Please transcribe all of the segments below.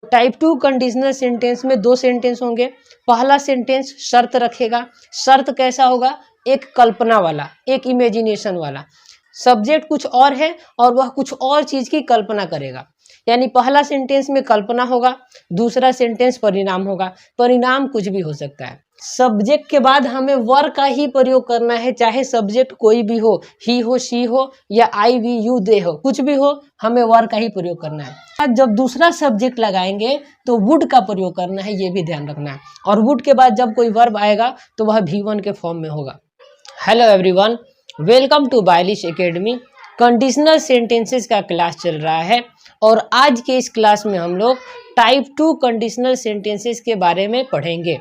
Type 2 conditional sentence में दो sentence होंगे। पहला सेंटेंस शर्त रखेगा। शर्त कैसा होगा? एक कल्पना वाला, एक इमेजिनेशन वाला। सब्जेक्ट कुछ और है और वह कुछ और चीज की कल्पना करेगा। यानी पहला सेंटेंस में कल्पना होगा, दूसरा सेंटेंस परिणाम होगा। परिणाम कुछ भी हो सकता है। सब्जेक्ट के बाद हमें वर का ही प्रयोग करना है, चाहे सब्जेक्ट कोई भी हो, ही हो, शी हो या आई वी यू दे हो, कुछ भी हो, हमें वर का ही प्रयोग करना है। जब दूसरा सब्जेक्ट लगाएंगे तो वुड का प्रयोग करना है, ये भी ध्यान रखना है। और वुड के बाद जब कोई वर्ब आएगा तो वह V1 के फॉर्म में होगा। हेलो एवरीवन, वेलकम टू बायलिश एकेडमी। कंडीशनल सेंटेंसेस का क्लास चल रहा है और आज के इस क्लास में हम लोग टाइप 2 कंडीशनल सेंटेंसेस के बारे में पढ़ेंगे।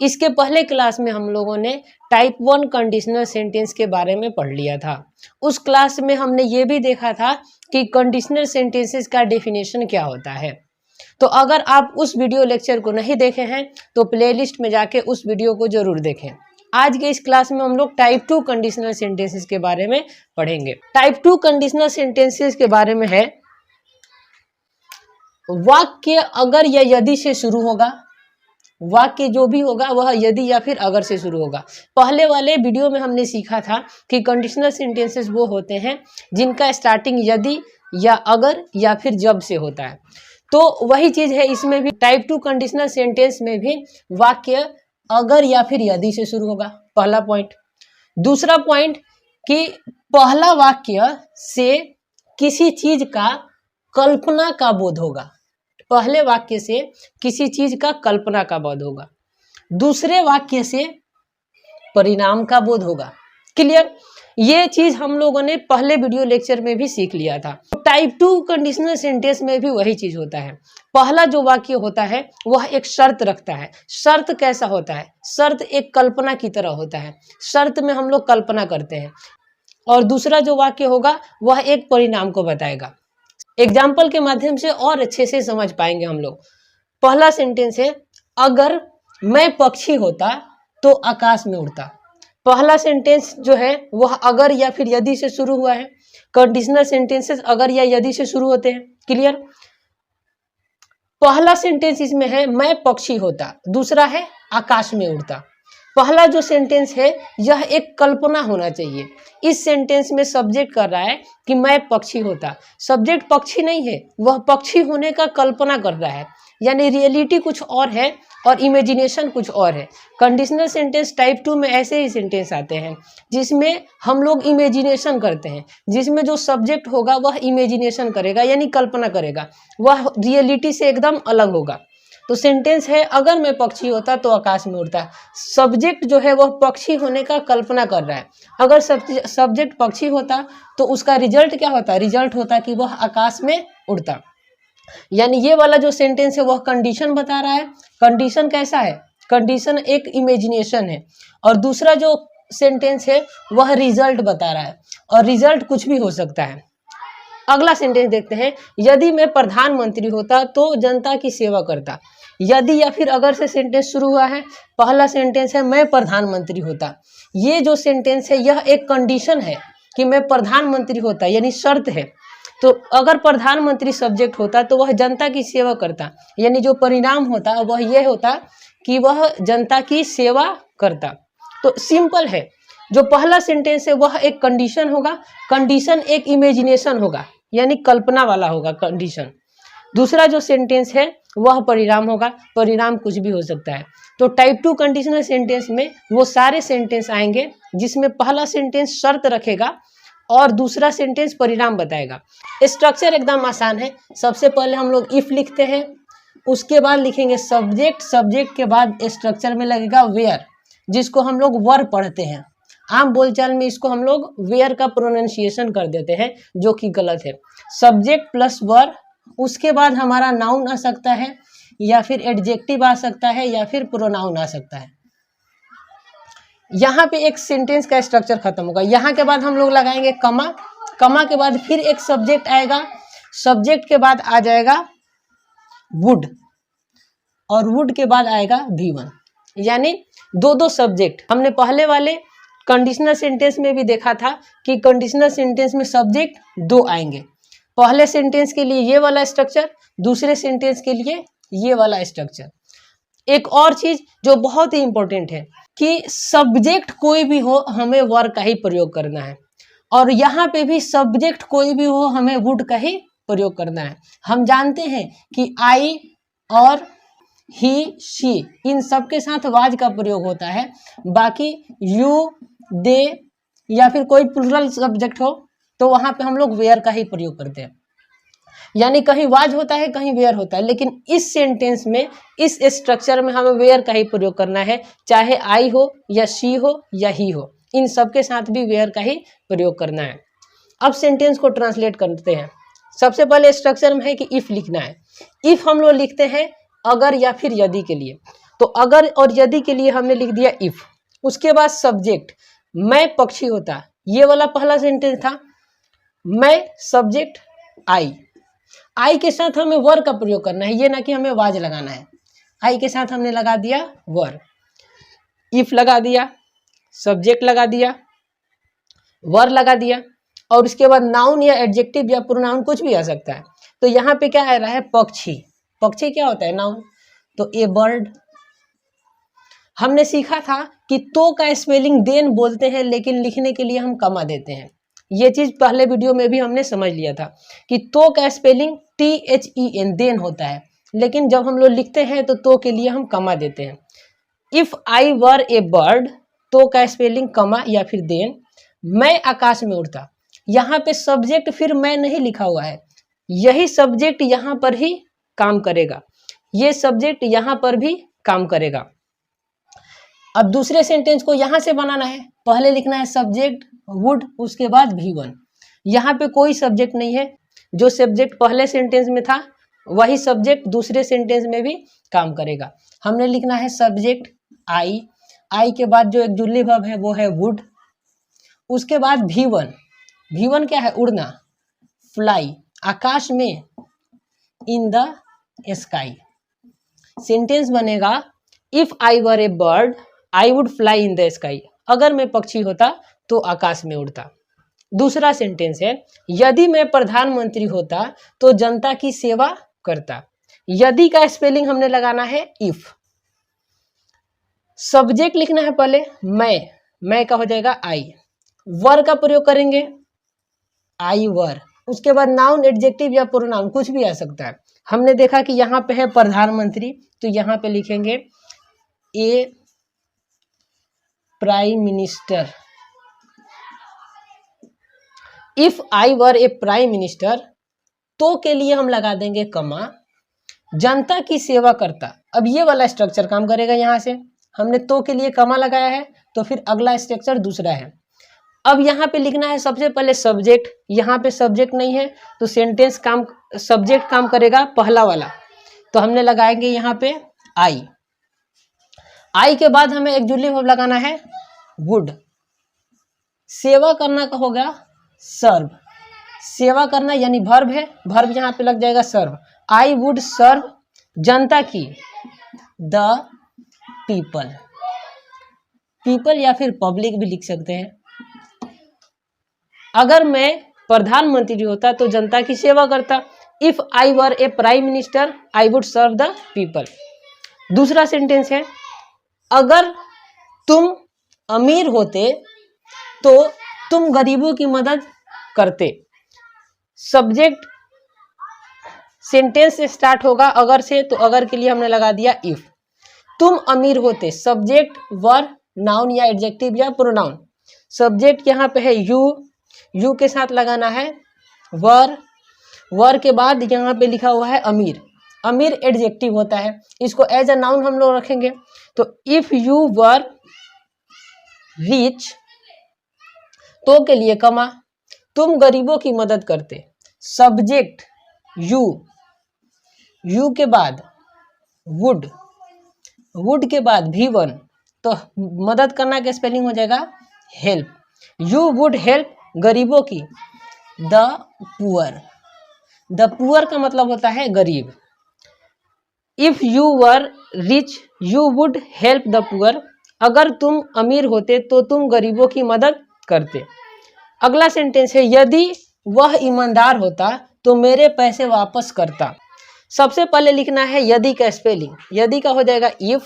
इसके पहले क्लास में हम लोगों ने टाइप 1 कंडीशनल सेंटेंस के बारे में पढ़ लिया था। उस क्लास में हमने ये भी देखा था कि कंडीशनल सेंटेंसेस का डेफिनेशन क्या होता है। तो अगर आप उस वीडियो लेक्चर को नहीं देखे हैं तो प्लेलिस्ट में जाके उस वीडियो को जरूर देखें। आज के इस क्लास में हम लोग टाइप 2 कंडीशनल सेंटेंसेस के बारे में पढ़ेंगे। टाइप 2 कंडीशनल सेंटेंसेस के बारे में है, वाक्य अगर या यदि से शुरू होगा। वाक्य जो भी होगा वह यदि या फिर अगर से शुरू होगा। पहले वाले वीडियो में हमने सीखा था कि कंडीशनल सेंटेंसेस वो होते हैं जिनका स्टार्टिंग यदि या अगर या फिर जब से होता है। तो वही चीज है इसमें भी। टाइप 2 कंडीशनल सेंटेंस में भी वाक्य अगर या फिर यदि से शुरू होगा, पहला पॉइंट। दूसरा पॉइंट कि पहला वाक्य से किसी चीज का कल्पना का बोध होगा। पहले वाक्य से किसी चीज का कल्पना का बोध होगा, दूसरे वाक्य से परिणाम का बोध होगा। क्लियर? ये चीज हम लोगों ने पहले वीडियो लेक्चर में भी सीख लिया था। टाइप 2 कंडीशनल सेंटेंस में भी वही चीज होता है। पहला जो वाक्य होता है वह एक शर्त रखता है। शर्त कैसा होता है? शर्त एक कल्पना की तरह होता है। शर्त में हम लोग कल्पना करते हैं। और दूसरा जो वाक्य होगा वह एक परिणाम को बताएगा। एग्जाम्पल के माध्यम से और अच्छे से समझ पाएंगे हम लोग। पहला सेंटेंस है, अगर मैं पक्षी होता तो आकाश में उड़ता। पहला सेंटेंस जो है वह अगर या फिर यदि से शुरू हुआ है। कंडीशनल सेंटेंसेस अगर या यदि से शुरू होते हैं। क्लियर? पहला सेंटेंस इसमें है, मैं पक्षी होता। दूसरा है आकाश में उड़ता। पहला जो सेंटेंस है यह एक कल्पना होना चाहिए। इस सेंटेंस में सब्जेक्ट कर रहा है कि मैं पक्षी होता। सब्जेक्ट पक्षी नहीं है, वह पक्षी होने का कल्पना कर रहा है। यानी रियलिटी कुछ और है और इमेजिनेशन कुछ और है। कंडीशनल सेंटेंस टाइप 2 में ऐसे ही सेंटेंस आते हैं जिसमें हम लोग इमेजिनेशन करते हैं, जिसमें जो सब्जेक्ट होगा वह इमेजिनेशन करेगा यानी कल्पना करेगा, वह रियलिटी से एकदम अलग होगा। तो सेंटेंस है, अगर मैं पक्षी होता तो आकाश में उड़ता। सब्जेक्ट जो है वह पक्षी होने का कल्पना कर रहा है। अगर सब्जेक्ट पक्षी होता तो उसका रिजल्ट क्या होता? रिजल्ट होता कि वह आकाश में उड़ता। यानी ये वाला जो सेंटेंस है वह कंडीशन बता रहा है। कंडीशन कैसा है? कंडीशन एक इमेजिनेशन है। और दूसरा जो सेंटेंस है वह रिजल्ट बता रहा है, और रिजल्ट कुछ भी हो सकता है। अगला सेंटेंस देखते हैं, यदि मैं प्रधानमंत्री होता तो जनता की सेवा करता। यदि या फिर अगर से सेंटेंस शुरू हुआ है। पहला सेंटेंस है, मैं प्रधानमंत्री होता। ये जो सेंटेंस है यह एक कंडीशन है कि मैं प्रधानमंत्री होता, यानी शर्त है। तो अगर प्रधानमंत्री सब्जेक्ट होता तो वह जनता की सेवा करता, यानी जो परिणाम होता वह यह होता कि वह जनता की सेवा करता। तो सिंपल है। जो पहला सेंटेंस है वह एक कंडीशन होगा। कंडीशन एक इमेजिनेशन होगा यानी कल्पना वाला होगा कंडीशन। दूसरा जो सेंटेंस है वह परिणाम होगा। परिणाम कुछ भी हो सकता है। तो टाइप 2 कंडीशनल सेंटेंस में वो सारे सेंटेंस आएंगे जिसमें पहला सेंटेंस शर्त रखेगा और दूसरा सेंटेंस परिणाम बताएगा। स्ट्रक्चर एकदम आसान है। सबसे पहले हम लोग इफ लिखते हैं, उसके बाद लिखेंगे सब्जेक्ट। सब्जेक्ट के बाद स्ट्रक्चर में लगेगा वेयर, जिसको हम लोग वर पढ़ते हैं। आम बोलचाल में इसको हम लोग वेयर का प्रोनाउंसिएशन कर देते हैं, जो कि गलत है। सब्जेक्ट प्लस वर, उसके बाद हमारा नाउन आ सकता है या फिर एडजेक्टिव आ सकता है या फिर प्रोनाउन आ सकता है। यहाँ पे एक सेंटेंस का स्ट्रक्चर खत्म होगा। यहाँ के बाद हम लोग लगाएंगे कमा। कमा के बाद फिर एक सब्जेक्ट आएगा। सब्जेक्ट के बाद आ जाएगा वुड, और वुड के बाद आएगा V1, यानी दो सब्जेक्ट। हमने पहले वाले कंडीशनल सेंटेंस में भी देखा था कि कंडीशनल सेंटेंस में सब्जेक्ट दो आएंगे। पहले सेंटेंस के लिए ये वाला स्ट्रक्चर, दूसरे सेंटेंस के लिए ये वाला स्ट्रक्चर। एक और चीज जो बहुत ही इंपॉर्टेंट है कि सब्जेक्ट कोई भी हो हमें वर का ही प्रयोग करना है, और यहाँ पे भी सब्जेक्ट कोई भी हो हमें वुड का ही प्रयोग करना है। हम जानते हैं कि आई और ही, शी, इन सब के साथ वाज का प्रयोग होता है। बाकी यू, दे या फिर कोई प्लुरल सब्जेक्ट हो तो वहां पे हम लोग वेयर का ही प्रयोग करते हैं। यानी कहीं वाज होता है, कहीं वेयर होता है, लेकिन इस सेंटेंस में, इस स्ट्रक्चर में हमें वेयर का ही प्रयोग करना है, चाहे आई हो या शी हो या ही हो, इन सब के साथ भी वेयर का ही प्रयोग करना है। अब सेंटेंस को ट्रांसलेट करते हैं। सबसे पहले स्ट्रक्चर में है कि इफ लिखना है। इफ हम लोग लिखते हैं अगर या फिर यदि के लिए, तो अगर और यदि के लिए हमने लिख दिया इफ। उसके बाद सब्जेक्ट, मैं पक्षी होता, ये वाला पहला सेंटेंस था। मैं सब्जेक्ट आई, आई के साथ हमें वर का प्रयोग करना है, ये ना कि हमें वाज लगाना है। आई के साथ हमने लगा दिया वर, इफ लगा दिया, सब्जेक्ट लगा दिया, वर लगा दिया, और उसके बाद नाउन या एडजेक्टिव या प्रोनाउन कुछ भी आ सकता है। तो यहाँ पे क्या आ रहा है, पक्षी। पक्षी क्या होता है, नाउन। तो ए बर्ड। हमने सीखा था कि तो का स्पेलिंग देन बोलते हैं, लेकिन लिखने के लिए हम कमा देते हैं। ये चीज पहले वीडियो में भी हमने समझ लिया था कि तो का स्पेलिंग THEN देन होता है, लेकिन जब हम लोग लिखते हैं तो के लिए हम कमा देते हैं। If I were A bird, तो का स्पेलिंग कमा या फिर देन। मैं आकाश में उड़ता, यहाँ पे सब्जेक्ट फिर मैं नहीं लिखा हुआ है, यही सब्जेक्ट यहाँ पर ही काम करेगा, ये सब्जेक्ट यहाँ पर भी काम करेगा। अब दूसरे सेंटेंस को यहाँ से बनाना है। पहले लिखना है सब्जेक्ट वुड, उसके बाद V1। यहाँ पे कोई सब्जेक्ट नहीं है, जो सब्जेक्ट पहले सेंटेंस में था वही सब्जेक्ट दूसरे सेंटेंस में भी काम करेगा। हमने लिखना है सब्जेक्ट आई, आई के बाद जो एक्जुलेटिव वर्ब है वो है वुड। उसके बाद V1, V1 क्या है, उड़ना, फ्लाई, आकाश में, इन द स्काई। सेंटेंस बनेगा if I were A bird I would fly in the sky. अगर मैं पक्षी होता तो आकाश में उड़ता। दूसरा सेंटेंस है यदि मैं प्रधानमंत्री होता तो जनता की सेवा करता। यदि का स्पेलिंग हमने लगाना है इफ। सब्जेक्ट लिखना है पहले मैं का हो जाएगा आई, वर का प्रयोग करेंगे आई वर। उसके बाद नाउन एडजेक्टिव या प्रोनाउन कुछ भी आ सकता है। हमने देखा कि यहाँ पे है प्रधानमंत्री, तो यहाँ पे लिखेंगे a prime minister. If I were a prime minister, तो के लिए हम लगा देंगे कमा, जनता की सेवा करता। अब ये वाला स्ट्रक्चर काम करेगा। यहाँ से हमने तो के लिए कमा लगाया है, तो फिर अगला स्ट्रक्चर दूसरा है। अब यहाँ पे लिखना है सबसे पहले सब्जेक्ट, यहाँ पे सब्जेक्ट नहीं है तो सेंटेंस काम, सब्जेक्ट काम करेगा पहला वाला, तो हमने लगाएंगे यहाँ पे आई। आई के बाद हमें एक्जुलेटिव वर्ब लगाना है वुड। सेवा करना का होगा सर्व, सेवा करना यानी वर्ब है, वर्ब यहाँ पे लग जाएगा सर्व। आई वुड सर्व जनता की, द पीपल, पीपल या फिर पब्लिक भी लिख सकते हैं। अगर मैं प्रधानमंत्री होता तो जनता की सेवा करता। If I were a prime minister I would serve the people. दूसरा सेंटेंस है अगर तुम अमीर होते तो तुम गरीबों की मदद करते। सब्जेक्ट सेंटेंस से स्टार्ट होगा अगर से, तो अगर के लिए हमने लगा दिया इफ। तुम अमीर होते, सब्जेक्ट वर, नाउन या एडजेक्टिव या प्रोनाउन। सब्जेक्ट यहाँ पे है यू के साथ लगाना है वर, वर के बाद यहाँ पे लिखा हुआ है अमीर। अमीर एडजेक्टिव होता है, इसको एज अ नाउन हम लोग रखेंगे। तो इफ यू वर रिच, तो के लिए कमा, तुम गरीबों की मदद करते। सब्जेक्ट यू के बाद वुड, वुड के बाद V1, तो मदद करना के स्पेलिंग हो जाएगा हेल्प। यू वुड हेल्प गरीबों की, द पुअर। द पुअर का मतलब होता है गरीब। If you were rich you would help the poor. अगर तुम अमीर होते तो तुम गरीबों की मदद करते। अगला सेंटेंस है यदि वह ईमानदार होता तो मेरे पैसे वापस करता। सबसे पहले लिखना है यदि का स्पेलिंग। यदि का हो जाएगा इफ,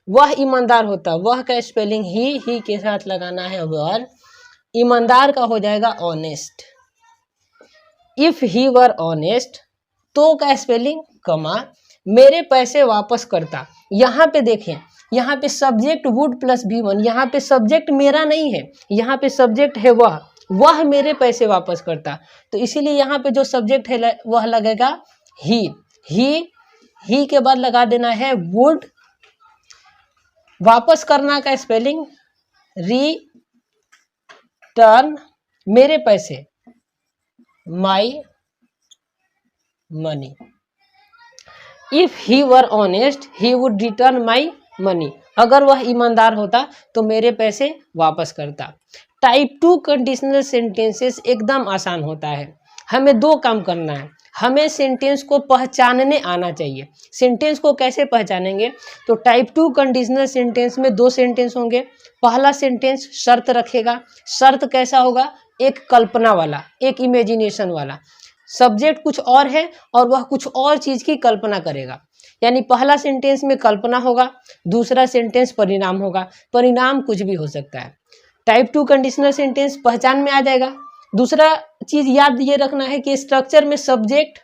वह ईमानदार होता, वह का स्पेलिंग ही के साथ लगाना है वर। ईमानदार का हो जाएगा honest. If he were honest, तो का स्पेलिंग कमा, मेरे पैसे वापस करता। यहाँ पे देखें, यहाँ पे सब्जेक्ट वुड प्लस V1, यहाँ पे सब्जेक्ट मेरा नहीं है, यहाँ पे सब्जेक्ट है वह मेरे पैसे वापस करता। तो इसीलिए यहाँ पे जो सब्जेक्ट है वह लगेगा ही के बाद लगा देना है वुड। वापस करना का स्पेलिंग रिटर्न, मेरे पैसे my money. If he were honest he would return my money, अगर वह ईमानदार होता तो मेरे पैसे वापस करता। टाइप 2 कंडीशनल सेंटेंसेस एकदम आसान होता है। हमें दो काम करना है, हमें सेंटेंस को पहचानने आना चाहिए। सेंटेंस को कैसे पहचानेंगे, तो टाइप 2 कंडीशनल सेंटेंस में दो सेंटेंस होंगे। पहला सेंटेंस शर्त रखेगा। शर्त कैसा होगा, एक कल्पना वाला, एक इमेजिनेशन वाला। सब्जेक्ट कुछ और है और वह कुछ और चीज की कल्पना करेगा, यानी पहला सेंटेंस में कल्पना होगा, दूसरा सेंटेंस परिणाम होगा। परिणाम कुछ भी हो सकता है। टाइप 2 कंडीशनल सेंटेंस पहचान में आ जाएगा। दूसरा चीज याद ये रखना है कि स्ट्रक्चर में सब्जेक्ट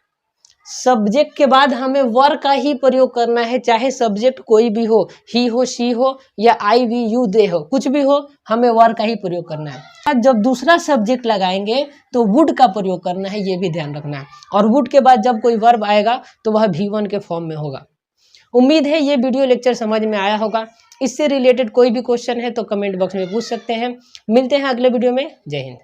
के बाद हमें वर का ही प्रयोग करना है, चाहे सब्जेक्ट कोई भी हो, ही हो, शी हो या आई वी यू दे हो, कुछ भी हो, हमें वर का ही प्रयोग करना है। जब दूसरा सब्जेक्ट लगाएंगे तो वुड का प्रयोग करना है, ये भी ध्यान रखना है। और वुड के बाद जब कोई वर्ब आएगा तो वह V1 के फॉर्म में होगा। उम्मीद है ये वीडियो लेक्चर समझ में आया होगा। इससे रिलेटेड कोई भी क्वेश्चन है तो कमेंट बॉक्स में पूछ सकते हैं। मिलते हैं अगले वीडियो में। जय हिंद।